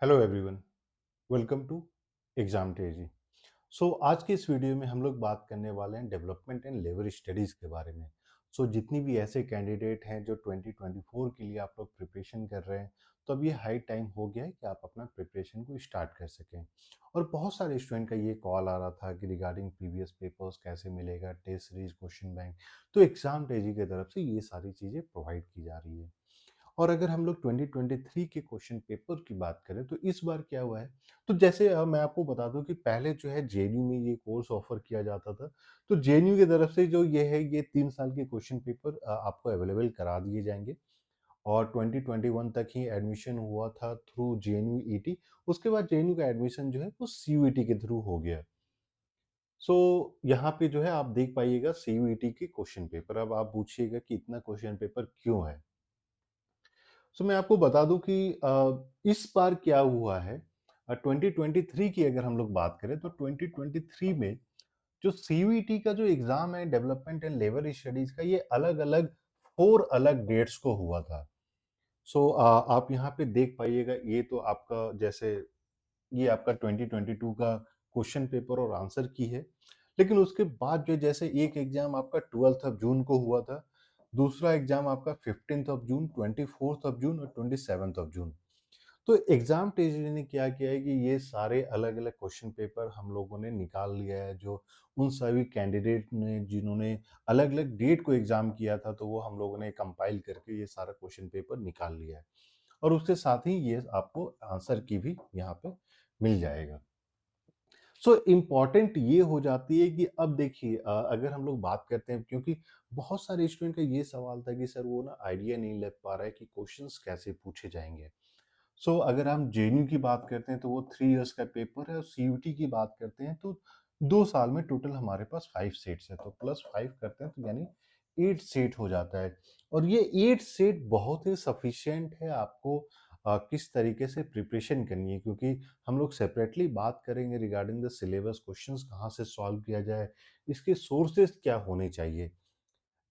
Hello everyone, welcome to exam टेजी। आज के इस वीडियो में हम लोग बात करने वाले हैं डेवलपमेंट एंड लेबर स्टडीज़ के बारे में। जितनी भी ऐसे कैंडिडेट हैं जो 2024 के लिए आप लोग प्रिपरेशन कर रहे हैं, तो अब ये हाई टाइम हो गया है कि आप अपना प्रिपरेशन को स्टार्ट कर सकें। और बहुत सारे स्टूडेंट का ये कॉल आ रहा था कि रिगार्डिंग प्रीवियस पेपर्स कैसे मिलेगा, टेस्ट सीरीज, क्वेश्चन बैंक। तो एग्जाम टेजी की तरफ से ये सारी चीज़ें प्रोवाइड की जा रही है। और अगर हम लोग 2023 के क्वेश्चन पेपर की बात करें तो इस बार क्या हुआ है, तो जैसे मैं आपको बता दूं कि पहले जो है जेएनयू में ये कोर्स ऑफर किया जाता था। तो जेएनयू की तरफ से जो ये है, ये 3 साल के क्वेश्चन पेपर आपको अवेलेबल करा दिए जाएंगे। और 2021 तक ही एडमिशन हुआ था थ्रू जेएनयू ईटी। उसके बाद जेएनयू का एडमिशन जो है वो सीयूईटी के थ्रू हो गया। यहाँ पे जो है आप देख पाइएगा सीयूईटी के क्वेश्चन पेपर। अब आप पूछिएगा कि इतना क्वेश्चन पेपर क्यों है। मैं आपको बता दूं कि इस बार क्या हुआ है। 2023 की अगर हम लोग बात करें तो 2023 में जो सीयूईटी का जो एग्जाम है डेवलपमेंट एंड लेबर स्टडीज का, ये अलग अलग 4 अलग डेट्स को हुआ था। आप यहाँ पे देख पाइएगा, ये तो आपका जैसे ये आपका 2022 का क्वेश्चन पेपर और आंसर की है। लेकिन उसके बाद जो जैसे एक एग्जाम आपका 12 ऑफ जून को हुआ था, दूसरा एग्जाम आपका 15 ऑफ जून, 24 ऑफ जून और 27 ऑफ जून। तो एग्जाम टेजरी ने क्या किया है कि ये सारे अलग अलग क्वेश्चन पेपर हम लोगों ने निकाल लिया है। जो उन सभी कैंडिडेट ने जिन्होंने अलग अलग डेट को एग्जाम किया था, तो वो हम लोगों ने कंपाइल करके ये सारा क्वेश्चन पेपर निकाल लिया है। और उसके साथ ही ये आपको आंसर की भी यहाँ पे मिल जाएगा। इम्पॉर्टेंट ये हो जाती है कि अब देखिए, अगर हम लोग बात करते हैं, क्योंकि बहुत सारे स्टूडेंट का ये सवाल था कि सर वो ना आइडिया नहीं लग पा रहा है कि क्वेश्चंस कैसे पूछे जाएंगे। अगर हम जेएनयू की बात करते हैं तो वो 3 इयर्स का पेपर है, और सीयूटी की बात करते हैं तो 2 साल में टोटल हमारे पास 5 सेट्स है, तो +5 करते हैं तो यानी 8 सेट हो जाता है। और ये 8 सेट बहुत ही सफिशिएंट है आपको किस तरीके से प्रिपरेशन करनी है, क्योंकि हम लोग सेपरेटली बात करेंगे रिगार्डिंग द सिलेबस, क्वेश्चंस कहाँ से सॉल्व किया जाए, इसके सोर्सेज क्या होने चाहिए।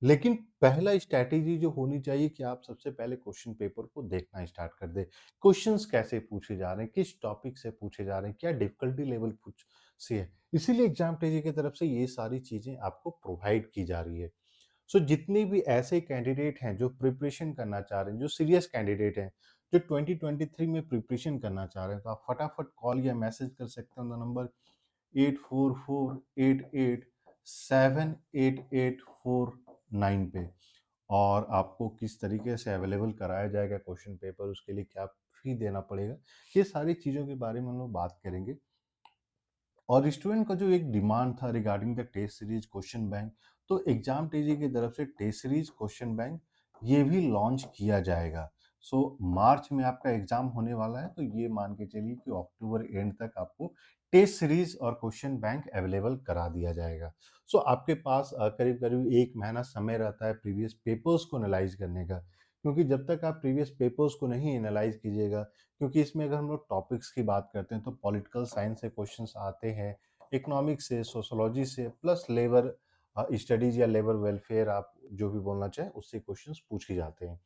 लेकिन पहला स्ट्रैटेजी जो होनी चाहिए कि आप सबसे पहले क्वेश्चन पेपर को देखना स्टार्ट कर दें। क्वेश्चंस कैसे पूछे जा रहे हैं, किस टॉपिक से पूछे जा रहे हैं, क्या डिफिकल्टी लेवल पूछ से है। इसीलिए एग्जाम टेजी की तरफ से ये सारी चीजें आपको प्रोवाइड की जा रही है। जितने भी ऐसे कैंडिडेट हैं जो प्रिपरेशन करना चाह रहे हैं, जो सीरियस कैंडिडेट हैं, जो 2023 में प्रिपरेशन करना चाह रहे हैं, तो आप फटाफट कॉल या मैसेज कर सकते हैं नंबर 8448878849 पे। और आपको किस तरीके से अवेलेबल कराया जाएगा क्वेश्चन पेपर, उसके लिए क्या फी देना पड़ेगा, ये सारी चीज़ों के बारे में हम लोग बात करेंगे। और स्टूडेंट का जो एक डिमांड था regarding the test series question bank, तो एग्जाम टीजी की तरफ से टेस्ट सीरीज क्वेश्चन बैंक ये भी लॉन्च किया जाएगा। मार्च में आपका एग्जाम होने वाला है, तो ये मान के चलिए कि अक्टूबर एंड तक आपको टेस्ट सीरीज और क्वेश्चन बैंक अवेलेबल करा दिया जाएगा। आपके पास करीब करीब 1 महीना समय रहता है प्रीवियस पेपर्स को एनालाइज करने का, क्योंकि जब तक आप प्रीवियस पेपर्स को नहीं एनालाइज कीजिएगा, क्योंकि इसमें अगर हम लोग टॉपिक्स की बात करते हैं तो पॉलिटिकल साइंस से क्वेश्चंस आते हैं, इकोनॉमिक्स से, सोशोलॉजी से, प्लस लेबर स्टडीज या लेबर वेलफेयर, आप जो भी बोलना चाहें, उससे क्वेश्चंस पूछे जाते हैं।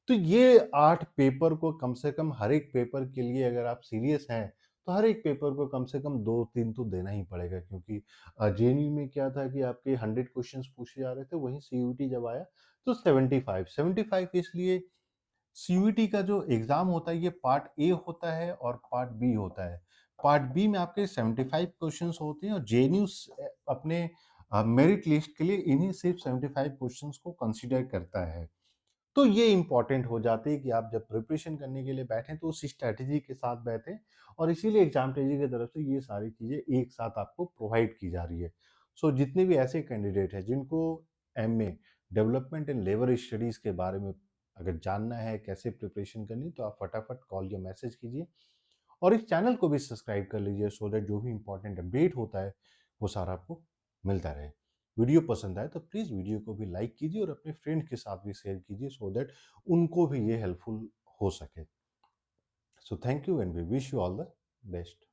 तो ये 8 पेपर को कम से कम, हर एक पेपर के लिए अगर आप सीरियस हैं तो हर एक पेपर को कम से कम 2-3 तो देना ही पड़ेगा, क्योंकि जेएनयू में क्या था कि आपके 100 क्वेश्चंस पूछे जा रहे थे, वहीं सीयूटी जब आया तो 75 इसलिए सीयूईटी का जो एग्जाम होता है ये पार्ट ए होता है और पार्ट बी होता है। पार्ट बी में आपके 75 क्वेश्चंस होते हैं, और जेएनयू अपने मेरिट लिस्ट के लिए इन्हीं सिर्फ 75 क्वेश्चंस को कंसीडर करता है। तो ये इंपॉर्टेंट हो जाती है कि आप जब प्रिपरेशन करने के लिए बैठें तो उस स्ट्रैटेजी के साथ बैठें। और इसीलिए एग्जाम टेजी की तरफ से ये सारी चीजें एक साथ आपको प्रोवाइड की जा रही है। जितने भी ऐसे कैंडिडेट हैं जिनको MA development and labour studies के बारे में अगर जानना है, कैसे प्रिपरेशन करनी, तो आप फटाफट कॉल या मैसेज कीजिए। और इस चैनल को भी सब्सक्राइब कर लीजिए, सो दैट जो भी इंपॉर्टेंट अपडेट होता है वो सारा आपको मिलता रहे। वीडियो पसंद आए तो प्लीज़ वीडियो को भी लाइक कीजिए और अपने फ्रेंड के साथ भी शेयर कीजिए, सो दैट उनको भी ये हेल्पफुल हो सके। Thank you and we wish you all the best.